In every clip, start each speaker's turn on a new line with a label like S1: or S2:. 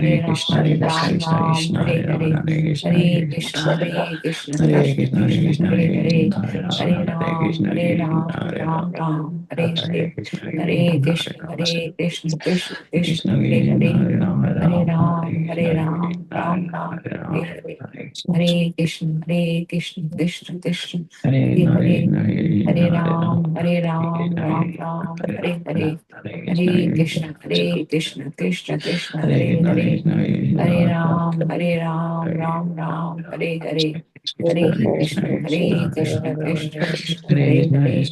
S1: Hare Krishna, Hare Krishna, Krishna Krishna, Hare Rama, Hare Krishna, Hare Krishna, Hare Krishna, Hare Krishna, Hare Krishna, Hare Rama, Hare Krishna, Hare Krishna, Hare Krishna, Krishna Krishna, Hare Rama, Hare Ram, Ram Ram, Hare Hare Krishna, Krishna Krishna, Hare Hare Ram, Ram Ram, Hare Hare. Hare Krishna, Krishna Krishna, Hare Hare, Hare Ram, Ram Ram, Hare Hare. Hare Krishna, Krishna Krishna, Hare Hare,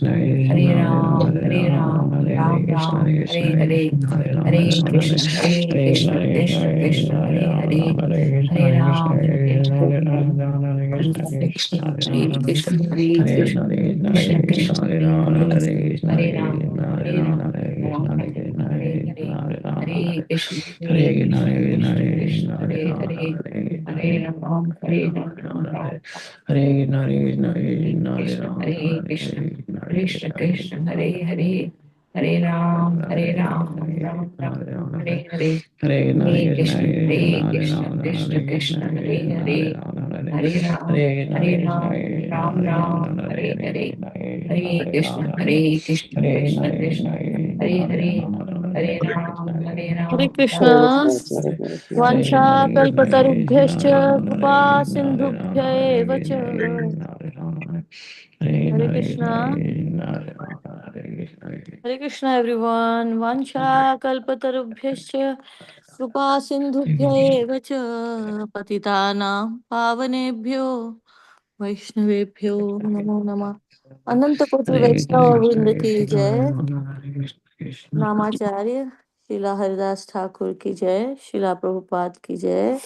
S1: Hare Ram, Ram Ram, Hare Hare. Hare Krishna, Krishna, Hare Hare, Hare Ram, Krishna Krishna, Hare Krishna, Krishna Krishna, Hare Ram, Ram Ram, Hare Hare, Hare Krishna, Krishna, Hare Hare, Hare Ram, Ram, Hare Krishna, Krishna, Hare Hare, Hare Ram, Ram Ram, Hare Hare, Hare Krishna, Krishna, Hare Hare, Hare Ram, Ram, Hare Hare, Hare Krishna, Krishna, Hare Hare, Hare Ram,
S2: Hare
S1: Ram.
S2: Krishna. Vansha kalpatarubhyascha kripa sindhubhya eva cha. Hare Krishna. Hare Krishna everyone. Vansha kalpatarubhyascha kripa sindhubhya eva cha. Patitanam pavanebhyo Vaishnavebhyo namo namah. Ananta Koti Vaishnava Vrinda ki jai. नामाचार्य शिला हरिदास ठाकुर की जय, शिला प्रभुपाद की जय.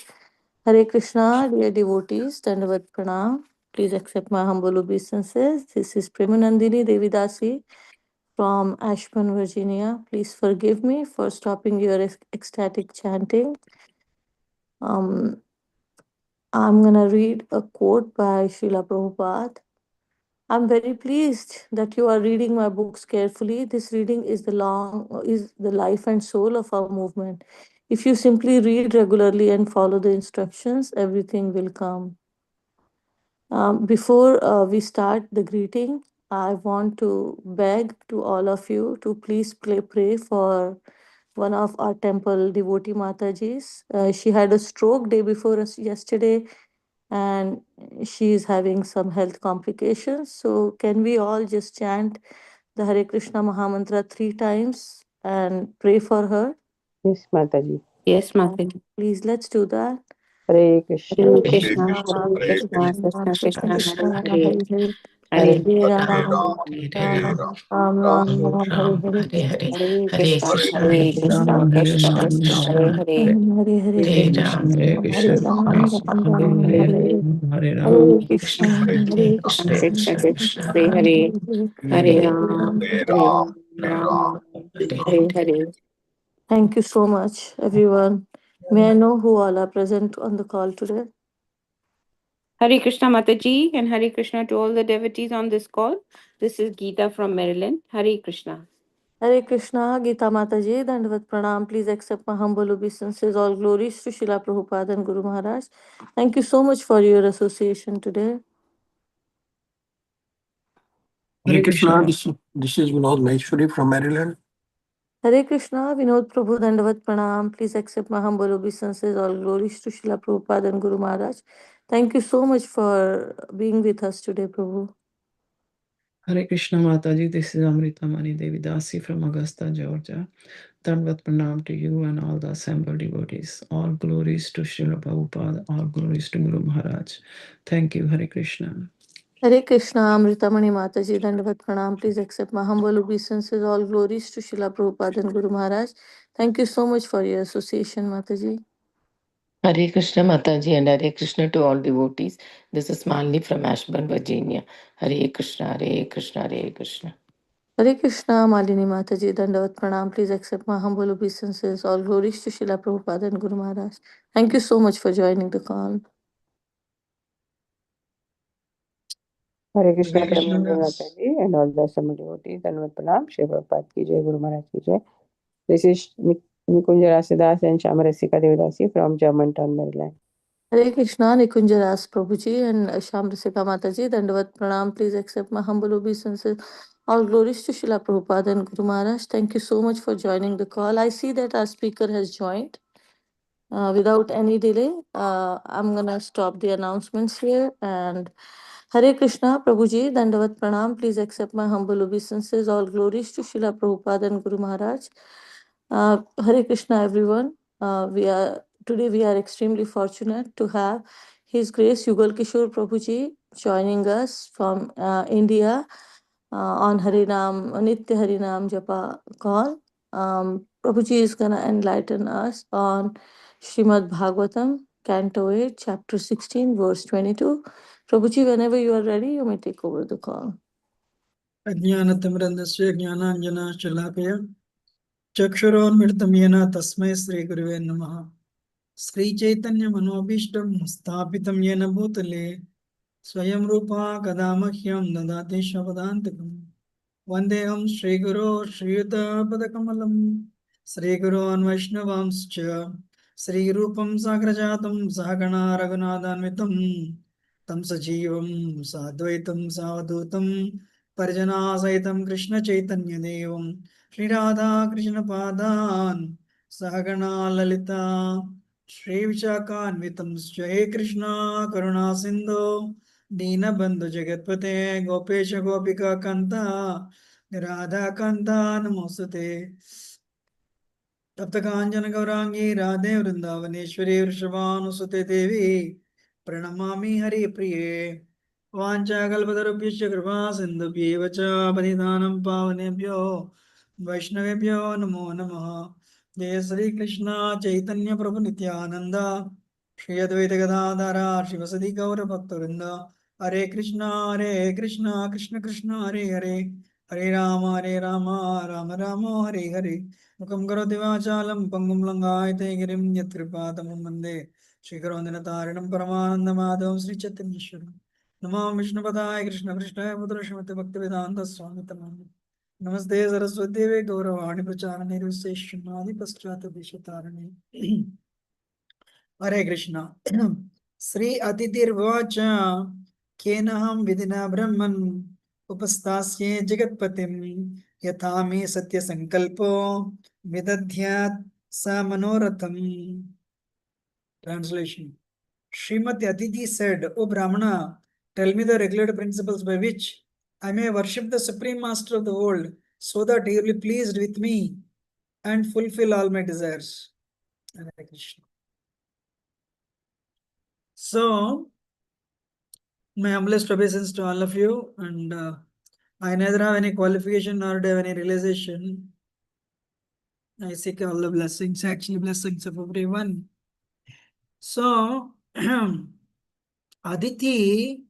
S2: Hare Krishna, dear devotees, Dandavat Pranam. Please accept my humble obeisances. This is Premanandini Devidasi from Ashburn, Virginia. Please forgive me for stopping your ecstatic chanting. I'm gonna read a quote by Srila Prabhupada. I'm very pleased that you are reading my books carefully. This reading is the life and soul of our movement. If you simply read regularly and follow the instructions, everything will come. Before we start the greeting, I want to beg to all of you to please pray for one of our temple devotee Matajis. She had a stroke day before us yesterday, and she is having some health complications. So can we all just chant the Hare Krishna Mahamantra 3 times and pray for her?
S3: Yes, Mataji.
S4: Yes, Mataji.
S2: Please, let's do that.
S3: Hare Krishna.
S4: Hare Krishna, Krishna Krishna, Hare Hare, Hare Hare Krishna, Krishna Krishna, Hare Hare, Hare Krishna, Krishna, Hare Hare, Hare Ram, Hare Hare.
S2: Thank you so much, everyone. May I know who all are present on the call today?
S4: Hare Krishna Mataji and Hare Krishna to all the devotees on this call. This is Geeta from Maryland. Hare Krishna.
S2: Hare Krishna, Geeta Mataji, Dandavat Pranam. Please accept my humble obeisances. All glories to Srila Prabhupada and Guru Maharaj. Thank you so much for your association today.
S5: Hare Krishna, this is Vinod Maheshwari from Maryland.
S2: Hare Krishna, Vinod Prabhu, Dandavat Pranam. Please accept my humble obeisances. All glories to Srila Prabhupada and Guru Maharaj. Thank you so much for being with us today, Prabhu.
S1: Hare Krishna Mataji, this is Amritamani Devidasi from Augusta, Georgia. Dandavat Pranam to you and all the assembled devotees. All glories to Srila Prabhupada, all glories to Guru Maharaj. Thank you, Hare Krishna.
S2: Hare Krishna, Amritamani Mataji, Dandavat Pranam. Please accept my humble obeisances. All glories to Srila Prabhupada and Guru Maharaj. Thank you so much for your association, Mataji.
S6: Hare Krishna Mataji and Hare Krishna to all devotees. This is Malini from Ashburn, Virginia. Hare Krishna, Hare Krishna, Hare Krishna.
S2: Hare Krishna, Malini Mataji, Dandavat Pranam. Please accept my humble obeisances. All glories to Srila Prabhupada and Guru Maharaj. Thank you so much for joining the call.
S3: Hare Krishna, Mataji, and all the assembled devotees. Dandavat Pranam, Shri Prabhupada ki jai, Guru Maharaj ki jai. This is Nikunja Rasidas and Shamarasika Devdasi from Germantown, Maryland.
S2: Hare Krishna, Nikunja Prabhuji and Shamrasika Mataji, Dandavat Pranam. Please accept my humble obeisances. All glories to Srila Prabhupada and Guru Maharaj. Thank you so much for joining the call. I see that our speaker has joined. Without any delay, I'm gonna stop the announcements here. And Hare Krishna, Prabhuji, Dandavat Pranam. Please accept my humble obeisances. All glories to Srila Prabhupada and Guru Maharaj. Hare Krishna, everyone. Today we are extremely fortunate to have His Grace Yugal Kishore Prabhuji joining us from India on Harinam, Nitya Harinam Japa call. Prabhuji is gonna enlighten us on Srimad Bhagavatam, Canto 8, Chapter 16, Verse 22. Prabhuji, whenever you are ready, you may take over the call.
S7: अज्ञानतिमिरन्दस्य ज्ञानाञ्जनशलाकया चक्षुरोन्मिलितं येन तस्मै श्रीगुरुवे नमः। श्रीचैतन्यमनोभीष्टं स्थापितं येन भूतले स्वयं रूपा कदा मह्यं ददाति स्वपदान्तिकम्। वन्देऽहं श्रीगुरो श्रीयुतपदकमलं श्रीगुरोन् वैष्णवांश्च श्रीरूपं साग्रजातं सहगणा रघुनाथान्वितं तं सजीवं साद्वैतं सावधूतं परिजनासहितं कृष्णचैतन्यदेवं श्रीराधा कृष्णपादान् सहगणा ललिता श्रीविशाखान्वितं हे कृष्णा करुणा सिन्धो दीनबन्धु जगत्पते गोपेश गोपिका कान्ता राधा कान्ता नमोस्तुते। तप्तकाञ्चन गौरांगी राधे वृंदावनेश्वरी वृषभानुसुते देवी प्रणमामि हरिप्रिये। वाञ्छाकल्पतरुभ्यश्च कृपा सिन्धुभ्येव च पतितानं पावनेभ्यो वैष्णवेभ्यो नमो नमः। जय श्री कृष्ण चैतन्य प्रभु नित्यानंद श्री अद्वैत गदाधर शिवसदि गौर भक्तवृंद। हरे कृष्णा कृष्ण कृष्ण हरे हरे हरे राम राम राम हरे हरे। मुखं करोति वाचालं पङ्गुं लङ्घयते गिरिं यत्कृपातमं वन्दे श्रीकरोन्दनतारिणं परमानन्दमाधवं श्रीचैतन्येश्वरं। नमो विष्णुपदाय कृष्णकृष्णाय पुत्रश्रीमते भक्तिवेदान्तस्वामितनामिने। नमस्ते सरस्वतीदेवे गौरवाणी प्रचारणे निर्विशेषणादि पश्चात् देशतारिणे। हरे कृष्ण। श्री अतिथिर्वाच केनाहं विधिना ब्रह्मन् उपस्थास्ये जगत्पतिं यथा मे सत्यसंकल्पो विदध्यात् स मनोरथम्। Translation. Srimati Aditi said, O Brahmana, tell me the regulated principles by which I may worship the Supreme Master of the world so that he will be pleased with me and fulfill all my desires. Hare Krishna. So, my humblest obeisance to all of you, and I neither have any qualification nor do have any realization. I seek all the blessings, actually blessings of everyone. So, Aditi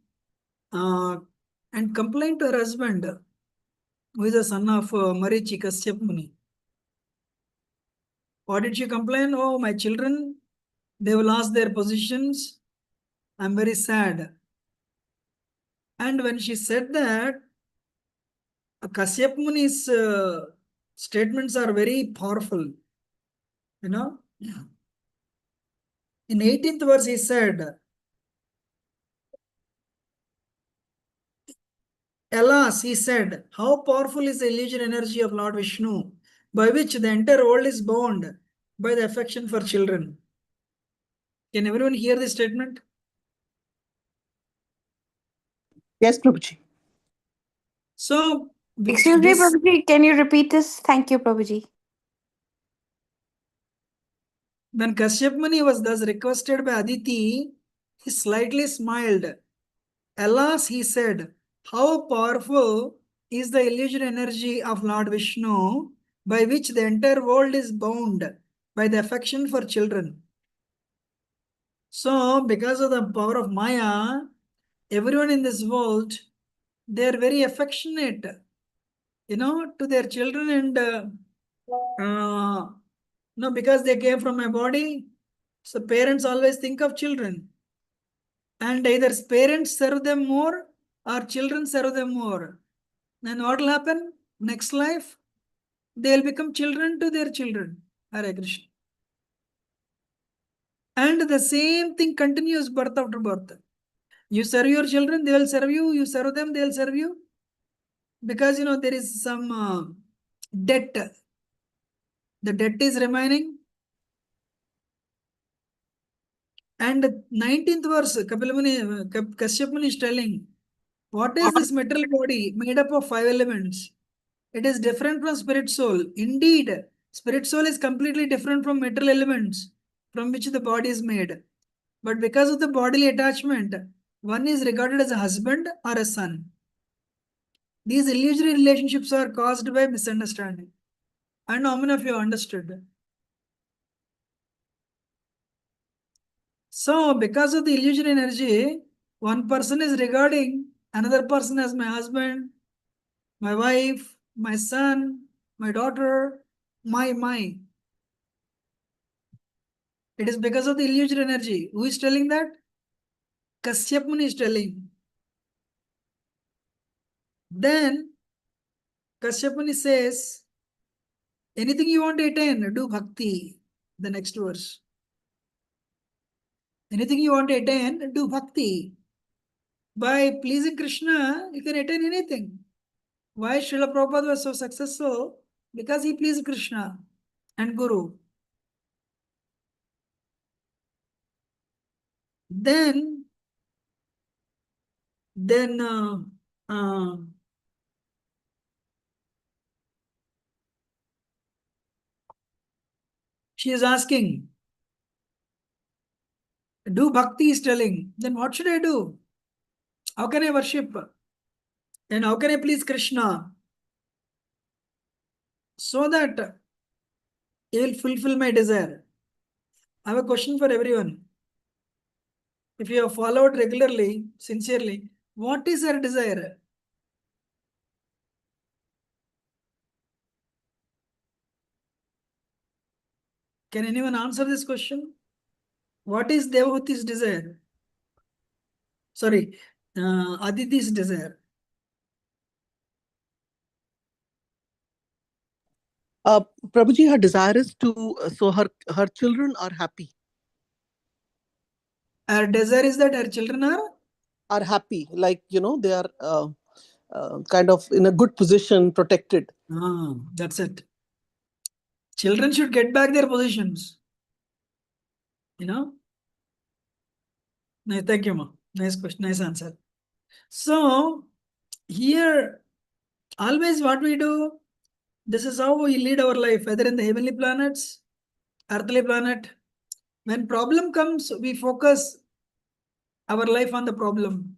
S7: and complained to her husband, who is the son of Marichi Kasyap Muni. What did she complain? Oh, my children, they have lost their positions. I'm very sad. And when she said that, Kasyap Muni's statements are very powerful. You know, in 18th verse he said, alas, he said, how powerful is the illusion energy of Lord Vishnu, by which the entire world is bound by the affection for children. Can everyone hear this statement?
S5: Yes, Prabhuji.
S4: So, excuse me, Prabhuji, can you repeat this? Thank you, Prabhuji.
S7: When Kashyap Muni was thus requested by Aditi, he slightly smiled. Alas, he said, how powerful is the illusion energy of Lord Vishnu, by which the entire world is bound by the affection for children. So, because of the power of Maya, everyone in this world, they are very affectionate, to their children, and because they came from my body, so parents always think of children. And either parents serve them more or children serve them more. Then what will happen? Next life, they will become children to their children. Hare Krishna. And the same thing continues birth after birth. You serve your children, they will serve you. You serve them, they will serve you. Because there is some debt. The debt is remaining. And 19th verse, Kashyap Muni is telling, what is this material body made up of 5 elements? It is different from spirit soul. Indeed, spirit soul is completely different from material elements from which the body is made. But because of the bodily attachment, one is regarded as a husband or a son. These illusory relationships are caused by misunderstanding. And how many of you understood? So, because of the illusory energy, one person is regarding another person as my husband, my wife, my son, my daughter, my. It is because of the illusory energy. Who is telling that? Kashyap Muni is telling. Then Kashyap Muni says, anything you want to attain, do bhakti. The next verse. Anything you want to attain, do bhakti. By pleasing Krishna, you can attain anything. Why Srila Prabhupada was so successful? Because he pleased Krishna and Guru. Then she is asking, do bhakti is telling, then what should I do? How can I worship? And how can I please Krishna? So that he will fulfill my desire. I have a question for everyone. If you have followed regularly, sincerely, what is our desire? Can anyone answer this question? What is Devahuti's desire? Sorry, Aditi's desire.
S8: Prabhuji, her desire is to, so her children are happy.
S7: Her desire is that her children
S8: are happy, like, they are kind of in a good position, protected.
S7: That's it. Children should get back their positions. Nice, thank you, ma. Nice question, nice answer. So, here, always what we do, this is how we lead our life, whether in the heavenly planets, earthly planet. When problem comes, we focus our life on the problem.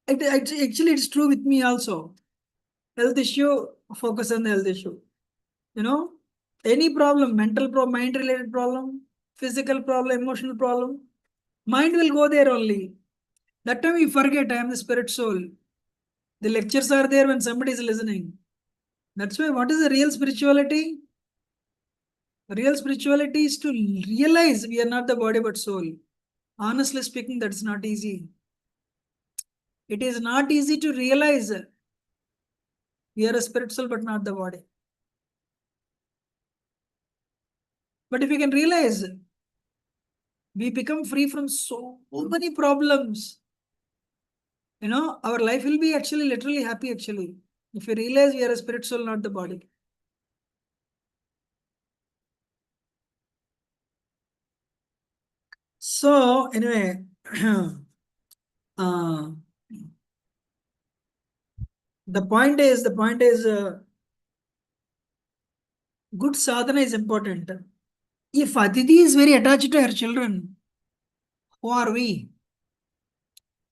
S7: Actually, it's true with me also. Health issue, focus on the health issue. Any problem, mental problem, mind-related problem, physical problem, emotional problem, mind will go there only. That time we forget I am the spirit soul. The lectures are there when somebody is listening. That's why what is the real spirituality? Real spirituality is to realize we are not the body but soul. Honestly speaking, that's not easy. It is not easy to realize we are a spirit soul but not the body. But if we can realize, we become free from so many problems. Our life will be actually literally happy actually. If we realize we are a spirit soul, not the body. So anyway, the point is good sadhana is important. If Aditi is very attached to her children, who are we?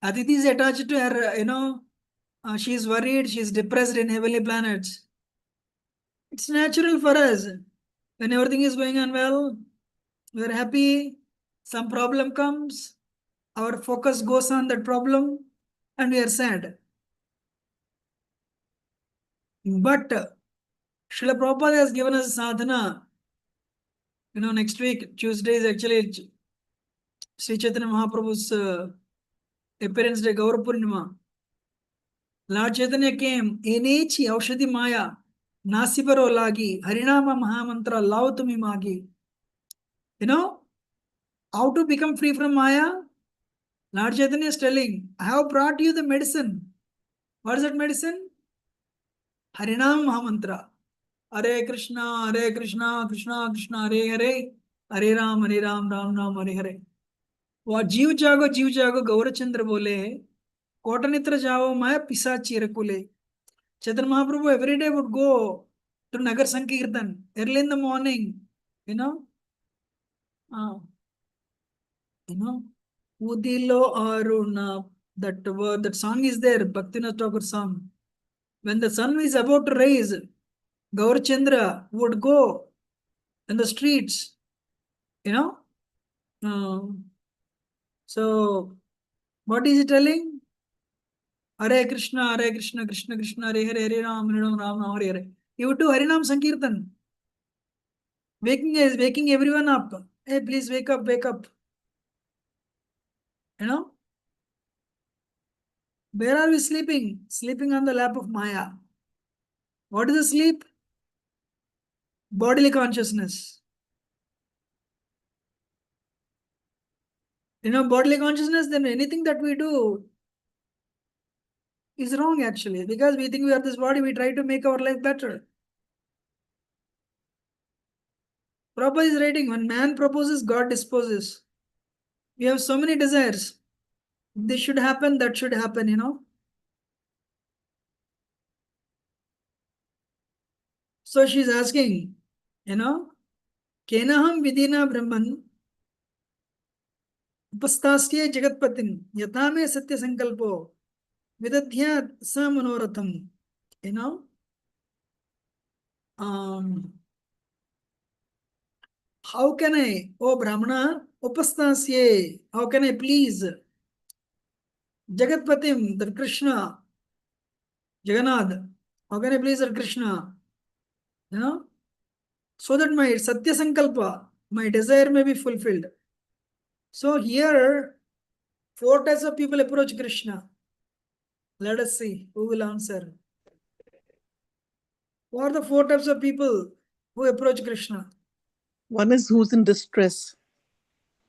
S7: Aditi is attached to her, she is worried, she is depressed in heavenly planets. It's natural for us. When everything is going on well, we are happy. Some problem comes, our focus goes on that problem, and we are sad. But Srila Prabhupada has given us sadhana. Next week, Tuesday is actually Sri Chaitanya Mahaprabhu's appearance day, Gaura Purnima. Lord Chaitanya came, Enechi Aushadhi Maya. Nasibaro lagi, Harinama Mahamantra, Lao Tumi Magi. You know, how to become free from Maya? Lord Chaitanya is telling, I have brought you the medicine. What is that medicine? Harinam Mahamantra. Hare Krishna, Krishna Krishna, Hare Hare, Ram, Ram Ram, Hare Hare. वो जीव जागो गौरचंद्र बोले कोटनित्र जाओ माया पिशाची रकुले. Chaitanya Mahaprabhu every day would go to Nagar Sankirtan early in the morning, you know. Udilo Aruna, that song is there, Bhaktivinoda Thakur song. When the sun is about to rise, Gaurachandra would go in the streets, you know. So, what is he telling? Hare Krishna, Krishna Krishna, Hare Hare, Hare Ram, Ram Ram, Hare Hare. He would do Harinam Sankirtan. Waking everyone up. Hey, please wake up, wake up. You know? Where are we sleeping? Sleeping on the lap of Maya. What is the sleep? Bodily consciousness. You know, bodily consciousness, then anything that we do is wrong actually. Because we think we are this body, we try to make our life better. Prabhupada is writing, when man proposes, God disposes. We have so many desires. This should happen, that should happen, you know. So she's asking, you know, Kenaham vidina brahman upastasya jagatpatin yatame satya sankalpo vidadhya samanoratham. You know, how can I, oh Brahmana, upastasye, how can I please Jagatpatim, the Krishna, Jagannath, how can I please the Krishna? You know, so that my Satya Sankalpa, my desire may be fulfilled. So here, 4 types of people approach Krishna. Let us see who will answer. What are the 4 types of people who approach Krishna?
S8: One is who's in distress.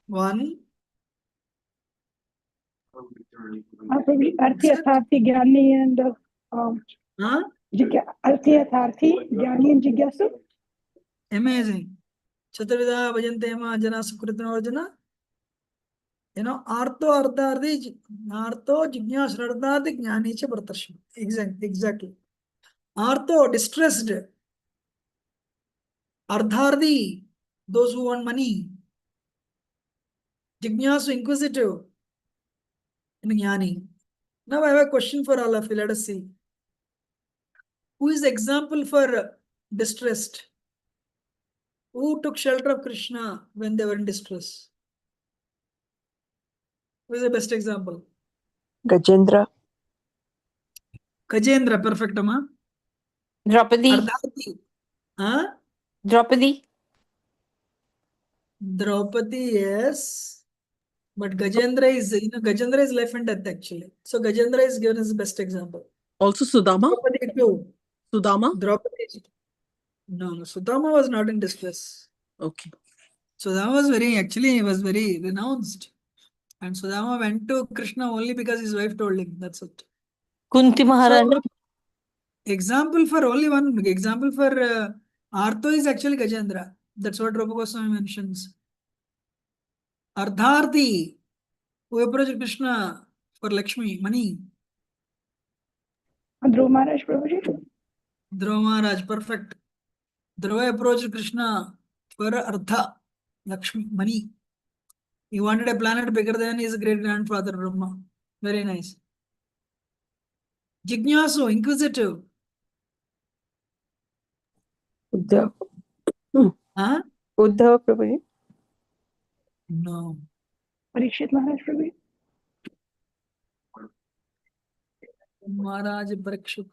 S7: One.
S9: Arthi Atharthi Gyani and Arthi Atharthi Gyani and Jigyasu.
S7: Amazing. Chaturvida Vajantema Jana Sukritana Arjuna. You know, Artho Ardhardi, Artho Jignyas Ardhardi Jnani Cha Pratarsham. Exactly. Artho distressed. Ardhardi, those who want money. Jignasu inquisitive. And Jnani. Now I have a question for all of you. Let us see. Who is the example for distressed? Who took shelter of Krishna when they were in distress? Who is the best example?
S3: Gajendra.
S7: Gajendra, perfect, Amma.
S4: Draupadi.
S7: Ardharti. Huh?
S4: Draupadi.
S7: Draupadi, yes. But Gajendra is, you know, Gajendra is life and death actually. So Gajendra is given as the best example.
S8: Also Sudama?
S7: Draupadi too.
S8: Sudama?
S7: Draupadi. No, Sudama was not in distress.
S8: Okay.
S7: Sudama was very renounced. And Sudama went to Krishna only because his wife told him. That's it.
S2: Kunti Maharani.
S7: So, example for only one example for Artho is actually Gajendra. That's what Rupa Goswami mentions. Ardharti, who approached Krishna for Lakshmi, money.
S9: Dhruva Maharaj Prabhuji.
S7: Dhruva Maharaj, perfect. Dhruva approached Krishna for Artha, Lakshmi, money. He wanted a planet bigger than his great grandfather Brahma. Very nice. Jignasu, inquisitive.
S3: Uddhav.
S7: Huh?
S3: Uddhav Prabhuji.
S7: No.
S9: Parikshit Maharaj Prabhuji.
S7: Maharaj Parikshit.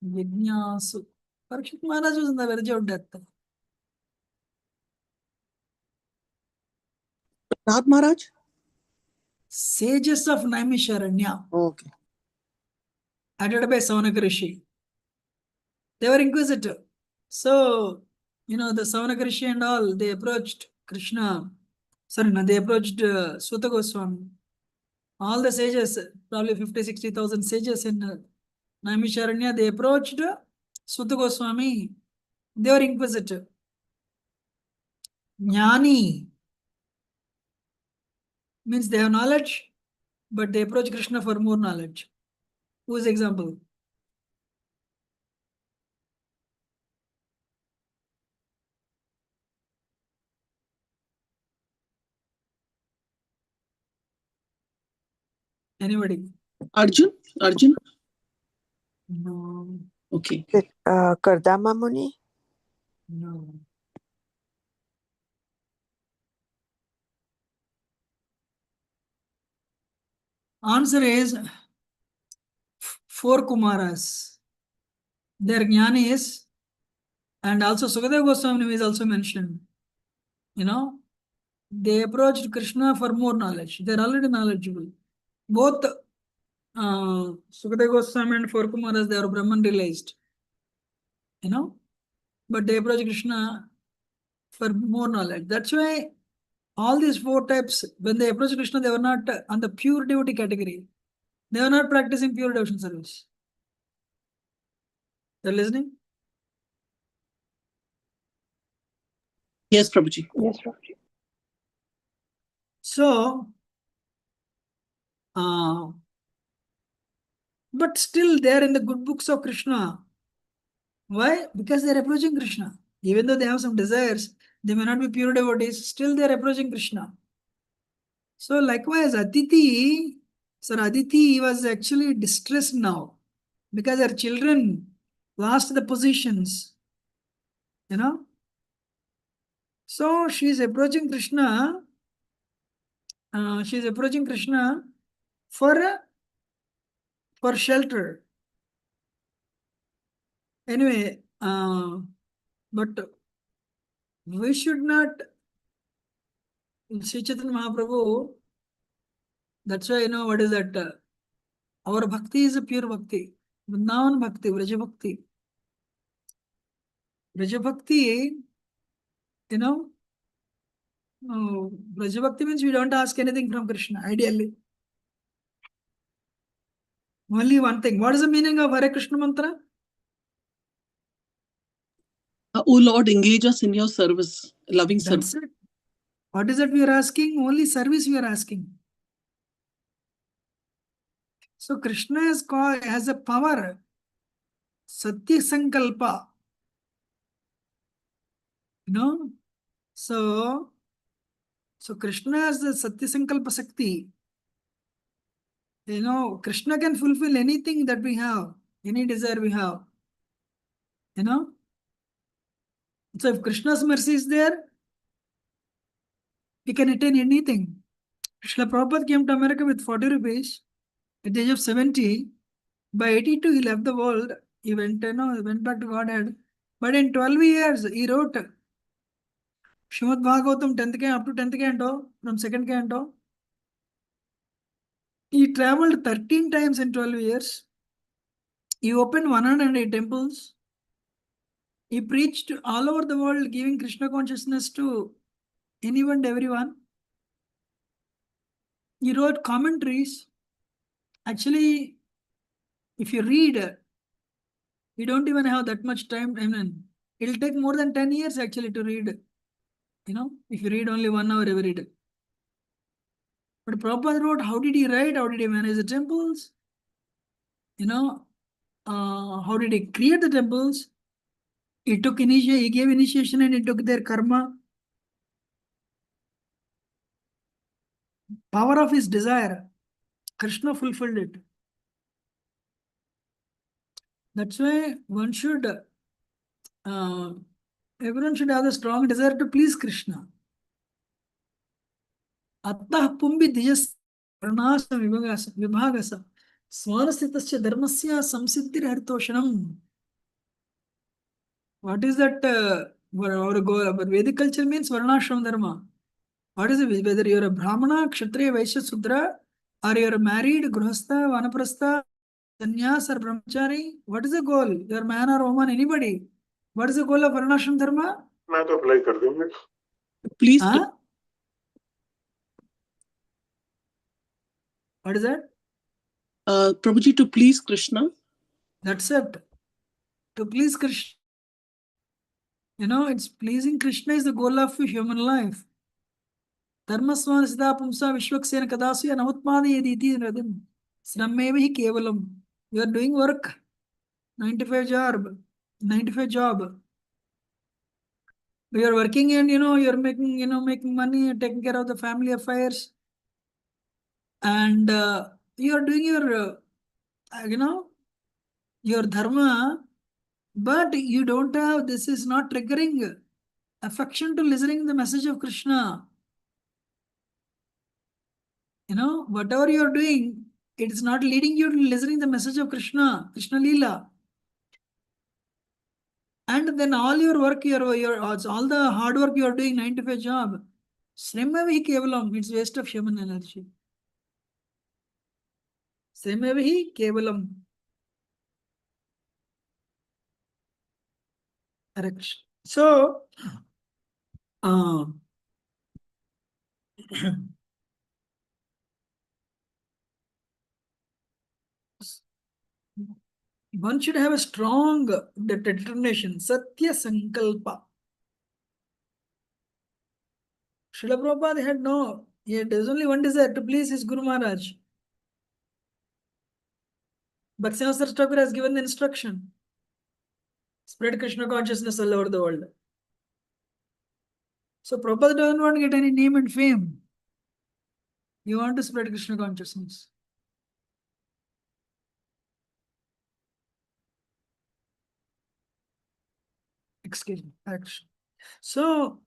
S7: Jignasu. Parikshit Maharaj was on the verge of death.
S8: Prahlad Maharaj?
S7: Sages of Naimisharanya,
S8: Okay.
S7: headed by Saunaka Rishi. They were inquisitive. So, the Savanakrishi and all, they approached Krishna. Sorry, no, they approached Suta Goswami. All the sages, probably 50,000-60,000 sages in Naimisharanya, they approached Suta Goswami. They were inquisitive. Jnani means they have knowledge, but they approach Krishna for more knowledge. Whose example? Anybody?
S8: Arjun? Arjun?
S7: No.
S8: Okay.
S3: Kardama Muni?
S7: No. Answer is 4 Kumaras. Their jnani is, and also Sukadeva Goswami is also mentioned. They approached Krishna for more knowledge. They're already knowledgeable. Both Sukadeva Goswami and 4 Kumaras, they are Brahman realized. But they approach Krishna for more knowledge. That's why all these 4 types, when they approach Krishna, they were not on the pure devotee category. They were not practicing pure devotion service. They're listening?
S8: Yes, Prabhuji.
S9: Yes, Prabhuji.
S7: So, but still they are in the good books of Krishna. Why? Because they are approaching Krishna. Even though they have some desires, they may not be pure devotees, still they are approaching Krishna. So likewise, Aditi was actually distressed now because her children lost the positions. So she is approaching Krishna. For shelter. Anyway, but we should not. Sri Chaitanya Mahaprabhu, that's why what is that? Our bhakti is a pure bhakti. Vrindavan bhakti, Vraja bhakti. Vraja bhakti, Vraja bhakti means we don't ask anything from Krishna, ideally. Only one thing. What is the meaning of Hare Krishna mantra?
S8: O Lord, engage us in your service, loving service.
S7: That's it. What is that we are asking? Only service we are asking. So Krishna has a power. Satya Sankalpa. So Krishna has the Satya Sankalpa Sakti. Krishna can fulfill anything that we have, any desire we have. So if Krishna's mercy is there, we can attain anything. Srila Prabhupada came to America with 40 rupees at the age of 70. By 82, he left the world. He went, he went back to Godhead. But in 12 years, he wrote Srimad Bhagavatam 10th canto up to 10th canto, from 2nd canto. He traveled 13 times in 12 years. He opened 108 temples. He preached all over the world, giving Krishna consciousness to anyone and everyone. He wrote commentaries. Actually, if you read, you don't even have that much time. I mean, it'll take more than 10 years actually to read. If you read only 1 hour every day. But Prabhupada wrote, how did he write? How did he manage the temples? How did he create the temples? He gave initiation and he took their karma. Power of his desire. Krishna fulfilled it. That's why everyone should have a strong desire to please Krishna. Attah pumbi dijas pranasa vibhagasa swanasitasya dharmasya samsiddhir haritoshanam. What is that? Our Vedic culture means varnashram dharma. What is it? Whether you're a Brahmana, Kshatriya, Vaishya, Sudra, or you're married, Grihastha, Vanaprastha, Sannyas, or Brahmachari, what is the goal? You're man or woman, anybody. What is the goal of varnashram dharma?
S5: मैं तो apply कर दूंगा.
S8: Please,
S7: Huh? What is that?
S8: Prabhuji, to please Krishna.
S7: That's it. To please Krishna. You know, it's pleasing Krishna is the goal of human life. Dharmaswan siddha pumsa vishwaksena kadasya namutmadayati iti radim. Srammevahi kevalam. You are doing work. 95 job. 95 job. You are working and you're making money, taking care of the family affairs. And you are doing your dharma, but you don't have, this is not triggering affection to listening the message of Krishna. Whatever you are doing, it is not leading you to listening the message of Krishna Leela. And then all your work, all the hard work you are doing, 9 to 5 job, Srimad Kevalam, it's waste of human energy. Srimad Kevalam. Correct. So, one should have a strong determination, Satya Sankalpa. Srila Prabhupada had there's only one desire, to please his Guru Maharaj. But Bhaktivinoda Thakur has given the instruction, spread Krishna consciousness all over the world. So Prabhupada doesn't want to get any name and fame. You want to spread Krishna consciousness. Excuse me. Action. So,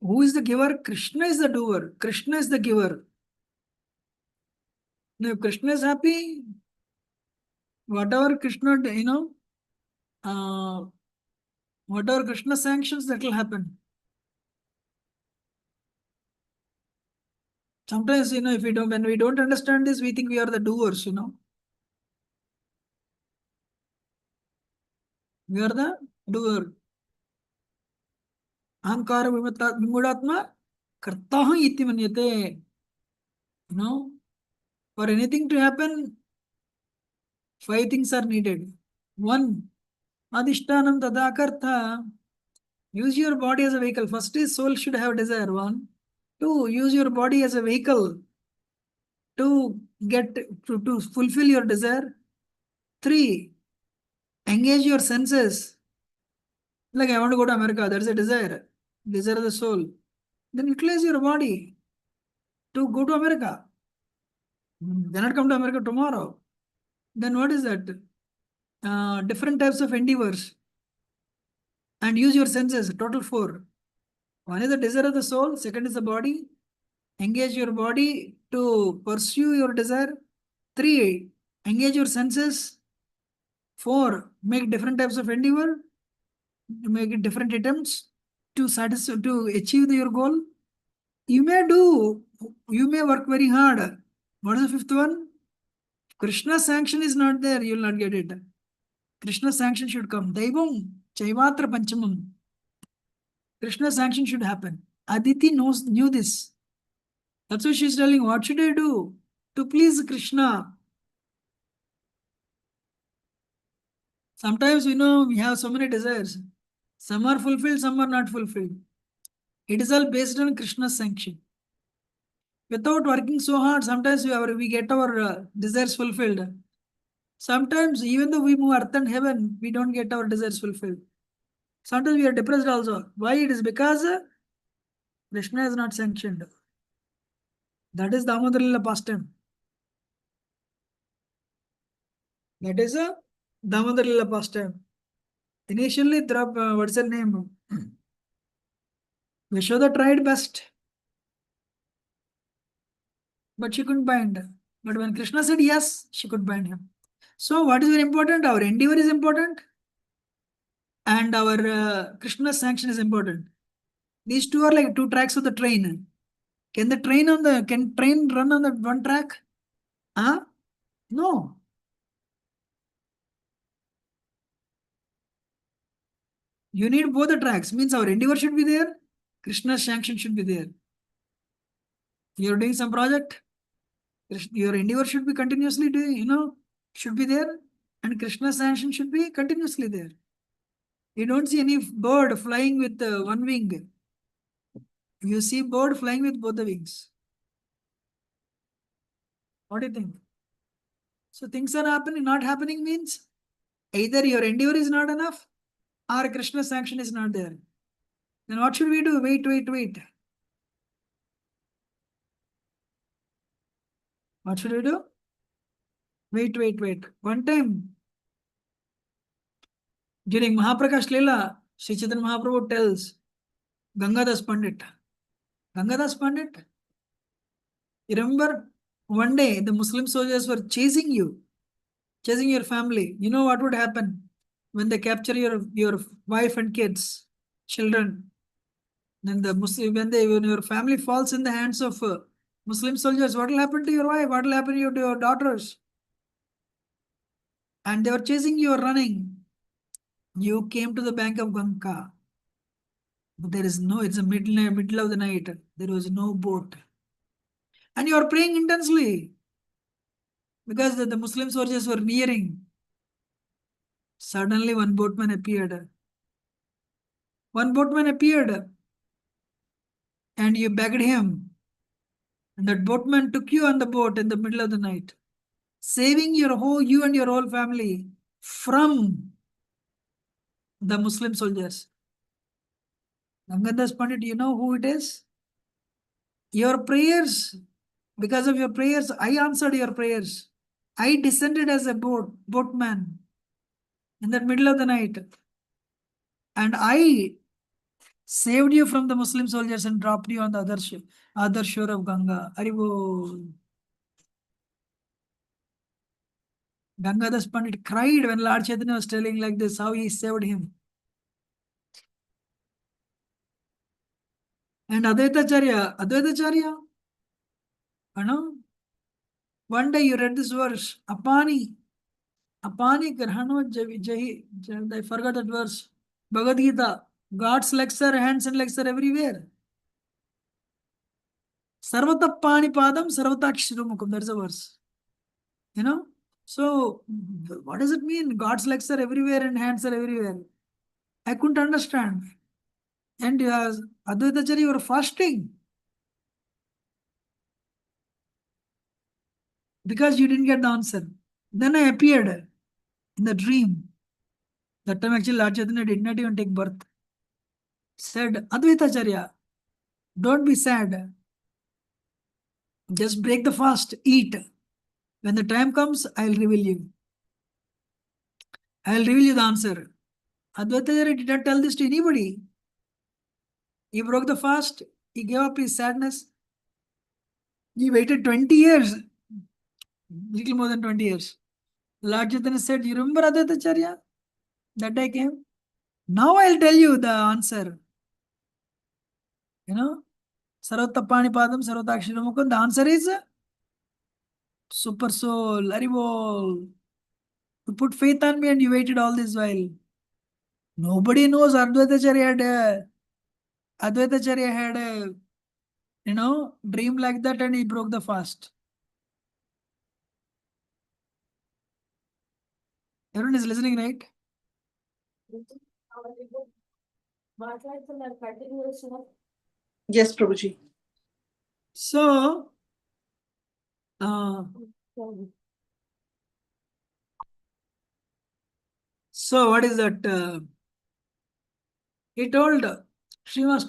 S7: who is the giver? Krishna is the doer. Krishna is the giver. Now, if Krishna is happy, whatever Krishna, whatever Krishna sanctions, that will happen. Sometimes, if when we don't understand this, we think we are the doers, We are the doer. Ahankara vimudatma kartaha iti manyate. For anything to happen, 5 things are needed. 1, adhishtanam tadakartha. Use your body as a vehicle. First is soul should have desire. 1. 2, use your body as a vehicle to fulfill your desire. 3, engage your senses. Like I want to go to America, that's a desire. Desire of the soul. Then utilize your body to go to America. Cannot come to America tomorrow. Then what is that? Different types of endeavors. And use your senses, total 4. 1 is the desire of the soul, 2nd is the body. Engage your body to pursue your desire. 3, engage your senses. 4, make different types of endeavor, make different attempts to achieve your goal. You may work very hard. What is the 5th one? Krishna's sanction is not there, you will not get it. Krishna's sanction should come. Daivam Chaivatra Panchamam. Krishna's sanction should happen. Aditi knew this. That's why she's telling, what should I do to please Krishna? Sometimes, we have so many desires. Some are fulfilled, some are not fulfilled. It is all based on Krishna's sanction. Without working so hard, sometimes we get our desires fulfilled. Sometimes, even though we move earth and heaven, we don't get our desires fulfilled. Sometimes we are depressed also. Why? It is because Krishna is not sanctioned. That is Damodar Lila pastime. That is a Damodar Lila pastime. Initially, what's her name? Yashoda tried best, but she couldn't bind. But when Krishna said yes, she could bind him. So, what is very important? Our endeavor is important, and our Krishna's sanction is important. These two are like 2 tracks of the train. Can train run on the one track? No. You need both the tracks. Means our endeavor should be there. Krishna's sanction should be there. You're doing some project. Your endeavor should be continuously doing, should be there. And Krishna's sanction should be continuously there. You don't see any bird flying with one wing. You see bird flying with both the wings. What do you think? So things are happening. Not happening means either your endeavor is not enough or Krishna's sanction is not there. Then what should we do? Wait. What should we do? Wait. One time, during Mahaprakash Leela, Sri Chaitanya Mahaprabhu tells Gangadas Pandit. You remember one day the Muslim soldiers were chasing your family. You know what would happen when they capture your wife and kids, children? Then when your family falls in the hands of Muslim soldiers, what will happen to your wife? What will happen to your daughters? And they were chasing you or running. You came to the bank of Ganga. But it's a middle of the night. There was no boat. And you are praying intensely because the Muslim soldiers were nearing. Suddenly one boatman appeared. And you begged him. And that boatman took you on the boat in the middle of the night, saving you and your whole family from the Muslim soldiers. Gangadas Pandit, you know who it is? Your prayers, because of your prayers, I answered your prayers. I descended as a boatman in the middle of the night. And I saved you from the Muslim soldiers and dropped you on the other shore of Ganga. Haribo. Gangadas Pandit cried when Lord Chaitanya was telling like this, how he saved him. And Advaitacharya, one day you read this verse, Apani Grahano Jahi, I forgot that verse. Bhagavad Gita, God's legs are hands and legs are everywhere. Sarvata Pani Padam, Sarvata Akshirumukam, that's a verse. So what does it mean? God's legs are everywhere and hands are everywhere. I couldn't understand. And Advaitacharya, you were fasting because you didn't get the answer. Then I appeared in the dream. That time actually Lord Chaitanya did not even take birth. Said, Advaitacharya, don't be sad. Just break the fast, eat. When the time comes, I'll reveal you. I'll reveal you the answer. Advaitacharya did not tell this to anybody. He broke the fast. He gave up his sadness. He waited 20 years. Little more than 20 years. Lord Chaitanya said, you remember Advaitacharya? That day came. Now I'll tell you the answer. Sarvatapani Padam, Sarvatakshiramukham. The answer is Super Soul, Haribol. You put faith on me and you waited all this while. Nobody knows Advaitacharya had a dream like that and he broke the fast. Everyone is listening, right?
S8: Yes, Prabhuji.
S7: So, what is that? He told Srinivas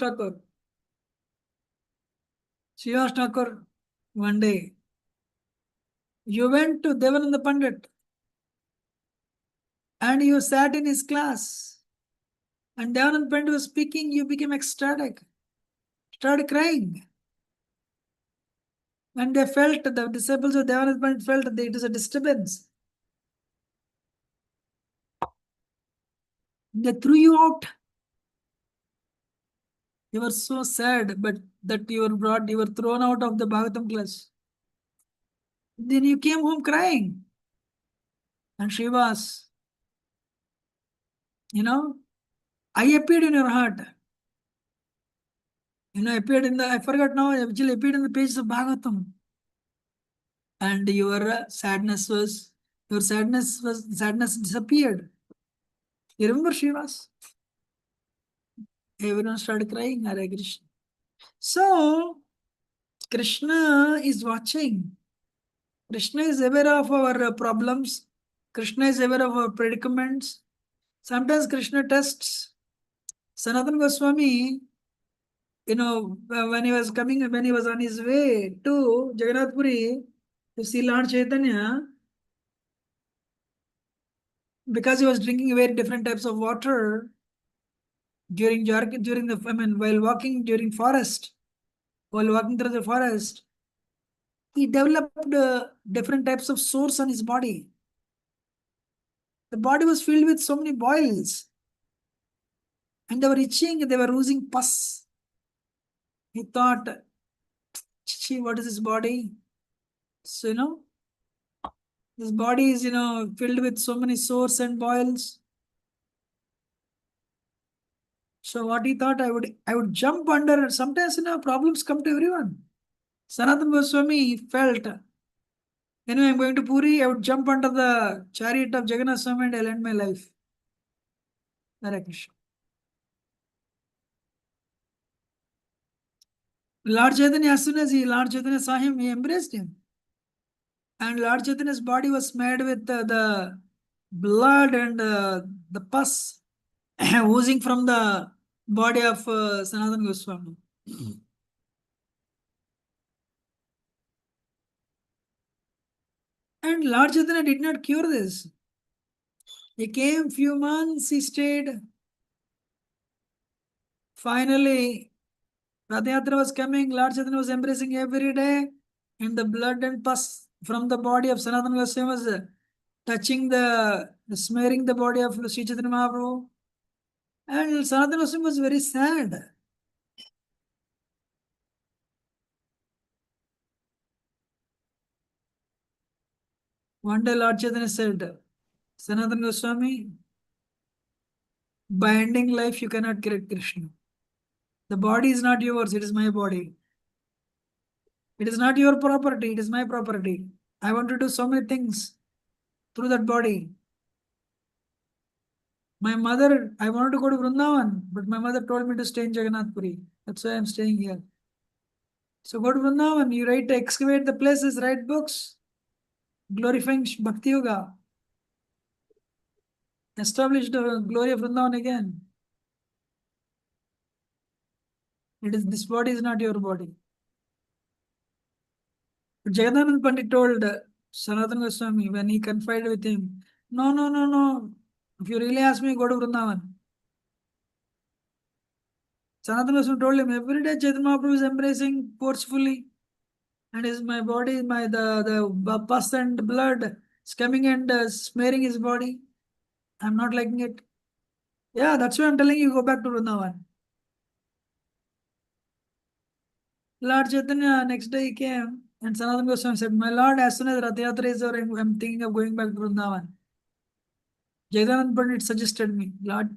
S7: Thakur one day, you went to Devananda Pandit and you sat in his class. And Devananda Pandit was speaking, you became ecstatic, started crying. And they felt, the disciples of Devananda Pandit felt that it is a disturbance. They threw you out. You were so sad, but that you were thrown out of the Bhagavatam class. Then you came home crying. And Srivas, I appeared in your heart. Appeared in the, I forgot now, actually appeared in the pages of Bhagavatam. And your sadness disappeared. You remember Srivas? Everyone started crying, Hare Krishna. So, Krishna is watching. Krishna is aware of our problems. Krishna is aware of our predicaments. Sometimes Krishna tests. Sanatana Goswami, when he was on his way to Jagannath Puri, to see Lord Chaitanya, because he was drinking very different types of water while walking during forest, while walking through the forest, he developed different types of sores on his body. The body was filled with so many boils, and they were itching, they were oozing pus. He thought, what is this body? So, this body is, filled with so many sores and boils. So what he thought, I would jump under. Sometimes, problems come to everyone. Sanatana Goswami felt, I'm going to Puri, I would jump under the chariot of Jagannath Swami and I'll end my life. Hare Krishna. Lord Chaitanya, as soon as Lord Chaitanya saw him, he embraced him. And Lord Chaitanya's body was smeared with the blood and the pus oozing from the body of Sanatana Goswami. And Lord Chaitanya did not cure this. He came few months, he stayed. Finally, Rath Yatra was coming, Lord Chaitanya was embracing every day, and the blood and pus from the body of Sanatana Goswami was smearing the body of Sri Chaitanya Mahaprabhu. And Sanatana Goswami was very sad. One day Lord Chaitanya said, Sanatana Goswami, by ending life you cannot correct Krishna. The body is not yours, it is my body. It is not your property, it is my property. I want to do so many things through that body. My mother, I wanted to go to Vrindavan, but my mother told me to stay in Jagannath Puri. That's why I'm staying here. So go to Vrindavan, you excavate the places, write books, glorifying Bhakti Yoga. Establish the glory of Vrindavan again. This body is not your body. But Jagannath Pandit told Sanatana Goswami when he confided with him, no. If you really ask me, go to Vrindavan. Sanatana Goswami told him, every day Chaitanya Mahaprabhu is embracing forcefully. And my body, the pus and blood is coming and smearing his body. I'm not liking it. Yeah, that's why I'm telling you, go back to Vrindavan. Lord Chaitanya, next day he came and Sanatana Goswami said, my Lord, as soon as Rath Yatra is over, I'm thinking of going back to Vrindavan. Jaidanand Pandit suggested me. Lord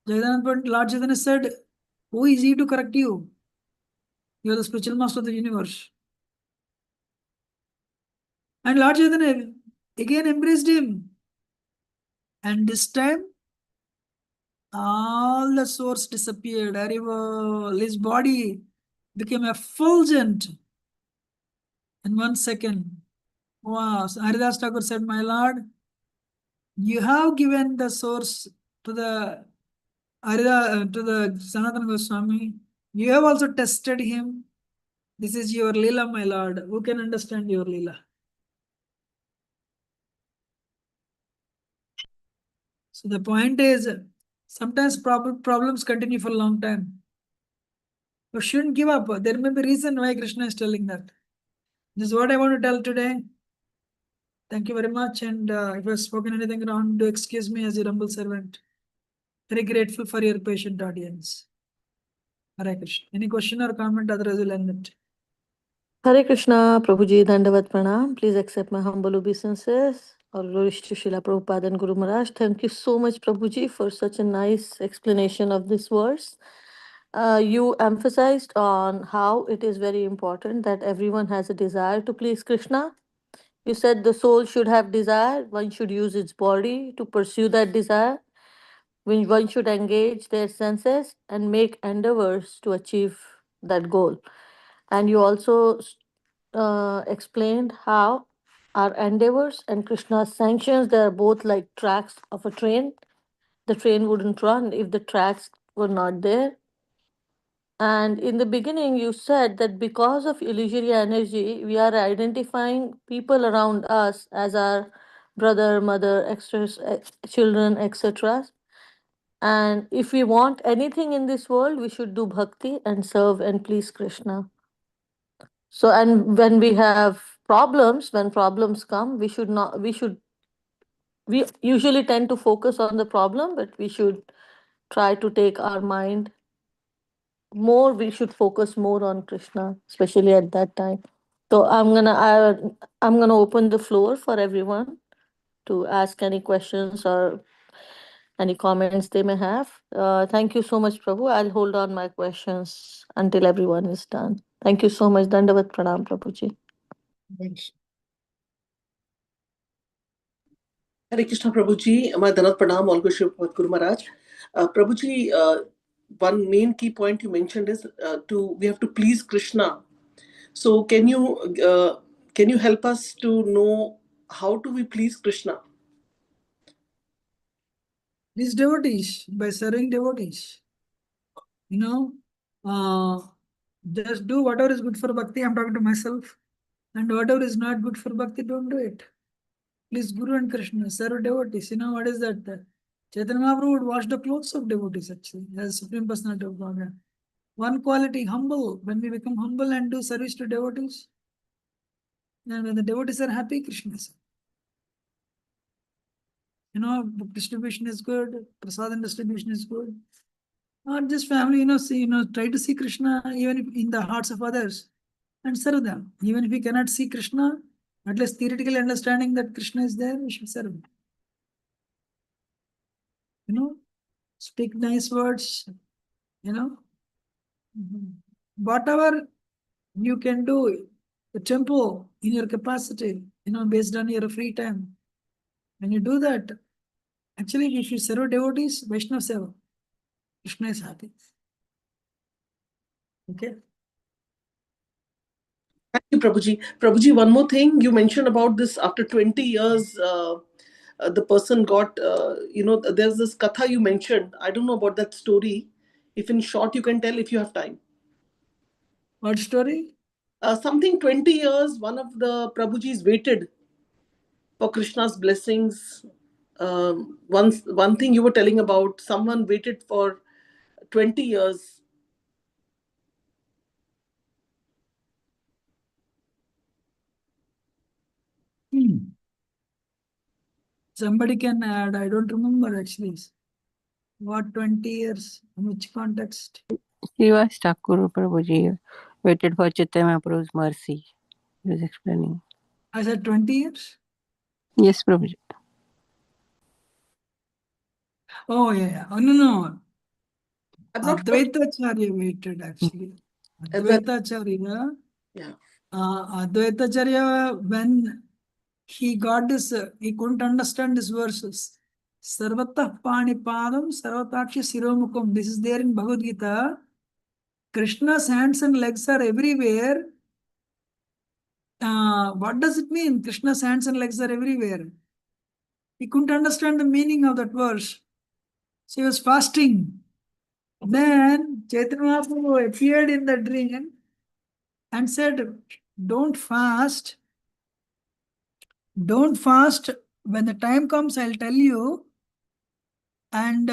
S7: Chaitanya said, who is he to correct you? You are the spiritual master of the universe. And Lord Chaitanya again embraced him. And this time, all the sores disappeared. His body became effulgent in 1 second. Wow. So Haridas Thakur said, my Lord, you have given the source to the Sanatana Goswami. You have also tested him. This is your Leela, my Lord. Who can understand your Leela? So the point is, sometimes problems continue for a long time. But shouldn't give up. There may be a reason why Krishna is telling that. This is what I want to tell today. Thank you very much. And if I've spoken anything wrong, do excuse me as your humble servant. Very grateful for your patient audience. Hare Krishna. Any question or comment? Otherwise, we'll end it.
S2: Hare Krishna, Prabhuji, Dandavat Pranam. Please accept my humble obeisances. All glories to Srila Prabhupada and Guru Maharaj. Thank you so much, Prabhuji, for such a nice explanation of this verse. You emphasized on how it is very important that everyone has a desire to please Krishna. You said the soul should have desire, one should use its body to pursue that desire, when one should engage their senses and make endeavors to achieve that goal. And you also explained how our endeavors and Krishna's sanctions, they are both like tracks of a train. The train wouldn't run if the tracks were not there. And in the beginning, you said that because of illusory energy, we are identifying people around us as our brother, mother, extras, children, etc. And if we want anything in this world, we should do bhakti and serve and please Krishna. So, and when we have problems, when problems come, we should not, we usually tend to focus on the problem, but we should try to take our mind more, we should focus more on Krishna, especially at that time. So I'm gonna open the floor for everyone to ask any questions or any comments they may have. Thank you so much, Prabhu. I'll hold on my questions until everyone is done. Thank you so much. Dandavat Pranam, Prabhuji.
S8: Hare Krishna Prabhuji, my Danat Pranam, all Guru Maharaj. Prabhuji, one main key point you mentioned is we have to please Krishna. So can you help us to know how do we please Krishna?
S7: These devotees, by serving devotees. You know, just do whatever is good for bhakti. I'm talking to myself. And whatever is not good for bhakti, don't do it. Please, Guru and Krishna, serve devotees. You know, what is that? Chaitanya Mahaprabhu would wash the clothes of devotees, actually, as Supreme Personality of Godhead. One quality, humble. When we become humble and do service to devotees, and when the devotees are happy, Krishna is happy. You know, book distribution is good, prasadam distribution is good. Not just family, try to see Krishna even in the hearts of others and serve them. Even if we cannot see Krishna, at least theoretically understanding that Krishna is there, we should serve him. You know, speak nice words, you know. Whatever you can do, the tempo in your capacity, based on your free time. When you do that, actually, if you serve devotees, Vaishnava Seva, Krishna is happy. Okay.
S8: Thank you, Prabhuji. Prabhuji, one more thing you mentioned about this after 20 years, the person got, there's this katha you mentioned. I don't know about that story. If in short you can tell if you have time.
S7: What story?
S8: Something 20 years, one of the Prabhujis waited for Krishna's blessings. One thing you were telling about, someone waited for 20 years.
S7: Somebody can add, I don't remember actually. What 20 years? In which context?
S10: Srivas Thakur Prabhuji waited for Chaitanya Mahaprabhu's mercy. He was explaining.
S7: I said 20 years?
S10: Yes, Prabhuji.
S7: Oh, yeah. Oh, no.
S8: I'm not
S7: Advaita Acharya waited actually. Advaita Acharya.
S8: Yeah.
S7: Advaita Acharya, when he got this, he couldn't understand these verses. Sarvatah Panipadam, Sarvatakshi Siromukam. This is there in Bhagavad Gita. Krishna's hands and legs are everywhere. What does it mean? Krishna's hands and legs are everywhere. He couldn't understand the meaning of that verse. So he was fasting. Then Chaitanya Mahaprabhu appeared in the dream and said, don't fast. Don't fast. When the time comes, I'll tell you. And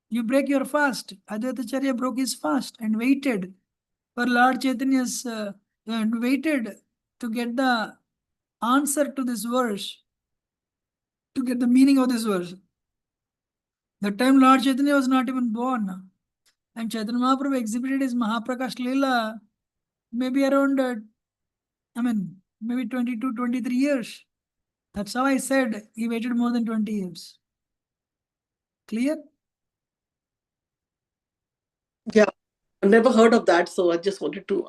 S7: you break your fast. Advaita Acharya broke his fast and waited for Lord Chaitanya's, and waited to get the answer to this verse, to get the meaning of this verse. That time Lord Chaitanya was not even born. And Chaitanya Mahaprabhu exhibited his Mahaprakash Leela maybe around, maybe 22, 23 years. That's how I said he waited more than 20 years. Clear?
S8: Yeah, I've never heard of that, so I just wanted to.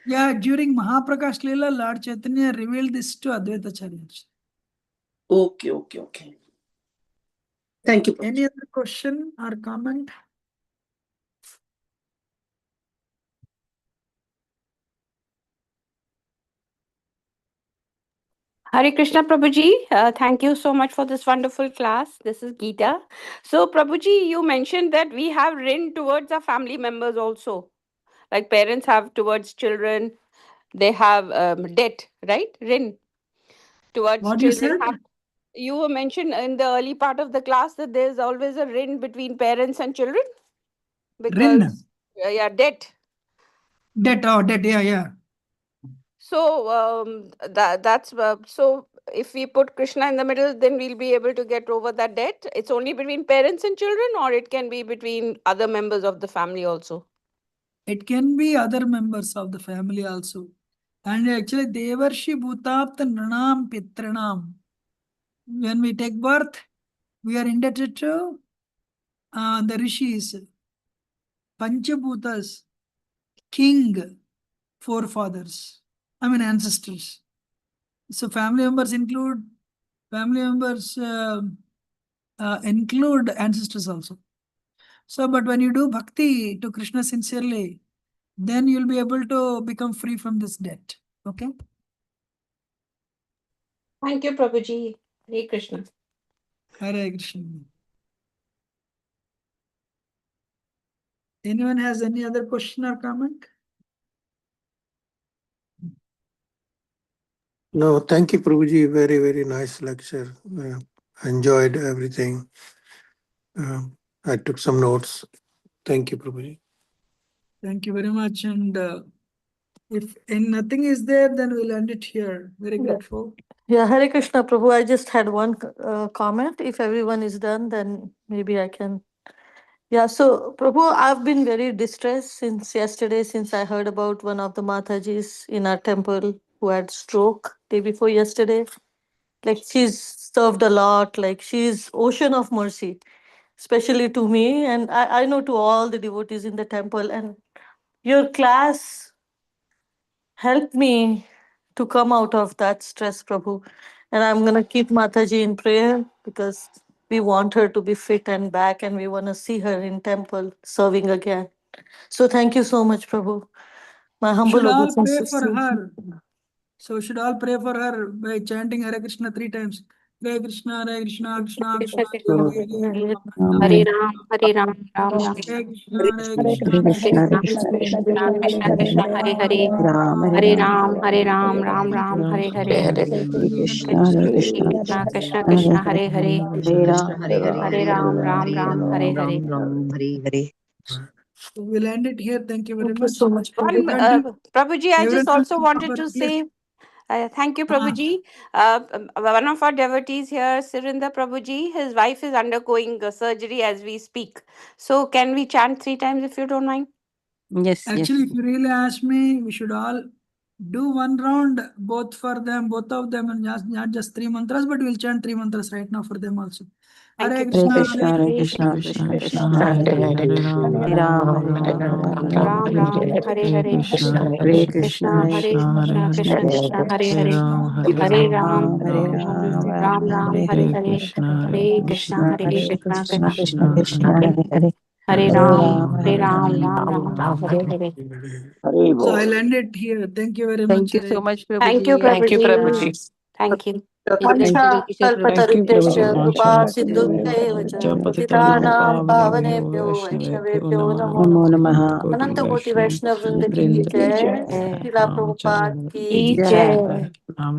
S7: Yeah, during Mahaprakash Leela, Lord Chaitanya revealed this to Advaita Acharya.
S8: Okay. Thank you.
S7: Any other question or comment?
S4: Hare Krishna Prabhuji, thank you so much for this wonderful class. This is Geeta. So Prabhuji, you mentioned that we have rin towards our family members also. Like parents have towards children, they have debt, right? Rin towards
S7: What you
S4: children.
S7: said?
S4: You were mentioned in the early part of the class that there's always a rin between parents and children. Because, yeah, debt.
S7: Debt, yeah.
S4: So that's so if we put Krishna in the middle, then we'll be able to get over that debt. It's only between parents and children, or it can be between other members of the family also.
S7: It can be other members of the family also. And actually, Devarshi Bhutapta Nranam Pitranam. When we take birth, we are indebted to the rishis, Panchabhutas, king, forefathers, ancestors. So family members include ancestors also. So, but when you do bhakti to Krishna sincerely, then you'll be able to become free from this debt. Okay?
S4: Thank you, Prabhuji. Hare Krishna.
S7: Hare Krishna. Anyone has any other question or comment?
S5: No, thank you, Prabhuji. Very, very nice lecture. I enjoyed everything. I took some notes. Thank you, Prabhuji.
S7: Thank you very much. And if nothing is there, then we'll end it here. Very grateful.
S2: Yeah, Hare Krishna Prabhu. I just had one comment. If everyone is done, then maybe I can. Yeah, so Prabhu, I've been very distressed since yesterday, since I heard about one of the Matajis in our temple who had stroke day before yesterday. Like she's served a lot, like she's ocean of mercy, especially to me. And I know to all the devotees in the temple. And your class helped me to come out of that stress, Prabhu. And I'm going to keep Mataji in prayer because we want her to be fit and back and we want to see her in temple serving again. So thank you so much, Prabhu. My humble
S7: Should all pray
S2: obeisances
S7: for
S2: to you.
S7: her. So should all pray for her by chanting Hare Krishna 3 times. Hare Krishna, Krishna, Krishna,
S4: Krishna
S7: Krishna,
S4: Krishna,
S7: Hare
S4: Hare Ram, Hare Ram, Ram Ram.
S7: Hare Krishna,
S3: Hare
S7: Krishna,
S3: Krishna,
S7: Krishna,
S3: Krishna Krishna,
S4: Krishna
S3: Hare
S4: Krishna,
S3: Hare,
S4: Hare Hare.
S3: Ram Hare
S4: Hare
S3: Ram,
S4: Ram, Hare
S3: Hare
S4: Ram, Ram
S3: Hare,
S4: Ram, Hare Hare.
S3: Hare Krishna, Krishna
S4: Krishna Krishna,
S3: Hare
S4: Krishna Hare Hare.
S3: Hare Ram,
S4: Hare Ram, Ram Ram, Hare Hare.
S7: So we'll end it here. Thank you very
S2: Thank you
S7: much.
S2: so much, Prabhu.
S4: Prabhuji, I just
S7: Everyone
S4: also
S7: can
S4: wanted to
S7: properly.
S4: say thank you, Prabhuji. One of our devotees here, Surinder Prabhuji, his wife is undergoing surgery as we speak. So can we chant 3 times if you don't mind?
S10: Yes,
S7: Actually,
S10: yes.
S7: if you really ask me, we should all do one round, both of them, and not just 3 mantras, but we'll chant 3 mantras right now for them also.
S4: Thank
S7: Hare
S4: you.
S3: Hare
S7: Krishna,
S3: Krishna,
S7: Hare
S3: Hare
S7: Krishna,
S3: Krishna,
S7: Krishna
S3: Krishna
S7: Krishna,
S3: Krishna,
S7: Hare
S3: Hare
S7: Hare,
S3: Hare, Hare Ram, Hare Ram, Ram Ram,
S4: Ram
S3: Hare
S4: Ram,
S3: Hare,
S4: Hare Hare.
S3: Hare
S4: Krishna
S3: Krishna, Hare
S4: Hare
S3: Krishna,
S4: Krishna,
S3: Krishna
S4: Krishna
S3: Krishna,
S4: Krishna, Hare Hare.
S7: Hare
S4: Hare
S7: Ram,
S4: Ram,
S3: Hare Ram,
S4: Ram
S3: Ram
S4: Ram,
S3: Hare
S4: Hare
S3: Hare,
S4: Hare. Hare Krishna, Hare
S3: Hare
S4: Krishna,
S3: Krishna,
S4: Krishna
S3: Krishna
S4: Krishna,
S3: Krishna,
S4: Hare
S3: Hare Hare,
S4: Hare
S3: Hare
S4: Ram,
S3: Ram,
S4: Hare
S3: Hare
S4: Ram,
S3: Ram,
S4: Ram Ram, Hare Hare.
S7: So I'll end it here. Thank you very much.
S10: Thank you
S7: Hare
S10: so much,
S4: Thank you,
S10: Prabhuji.
S6: Thank you,
S4: Prabhuji.
S6: Prabhuji.
S4: Thank you.
S3: Thank you.
S2: Vansha kalpatarubhyascha kripa sindhubhya
S3: Hare
S2: vacha
S3: Hare,
S2: patitanam pavanebhyo vaishnavebhyo namo
S3: Namo
S2: namo.
S3: Namaha,
S2: अनंत कोटि वैष्णव वृंद की जय, शिला प्रभुपाद की
S4: Ki
S2: जय,
S4: Jai.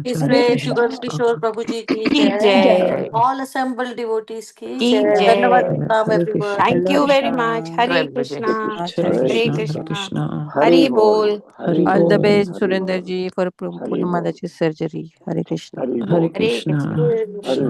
S2: His Grace Yugal Kishore Prabhu ji की
S4: Ki
S2: जय,
S4: Jai.
S2: all assembled devotees की
S4: Ki
S2: जय. धन्यवाद
S4: Jai.
S2: प्रणाम
S3: Hare
S2: everyone.
S3: Krishna,
S4: Thank
S3: Hare
S4: you very
S3: Krishna,
S4: much. Hare
S6: Prabhuji.
S4: Krishna.
S3: Hare
S4: Hare
S3: Krishna,
S4: Krishna. Hari Bol.
S10: All the best, Surinder ji, for Purnamadaji's surgery. Hare Krishna.
S4: Hare Krishna.
S2: Hare Krishna.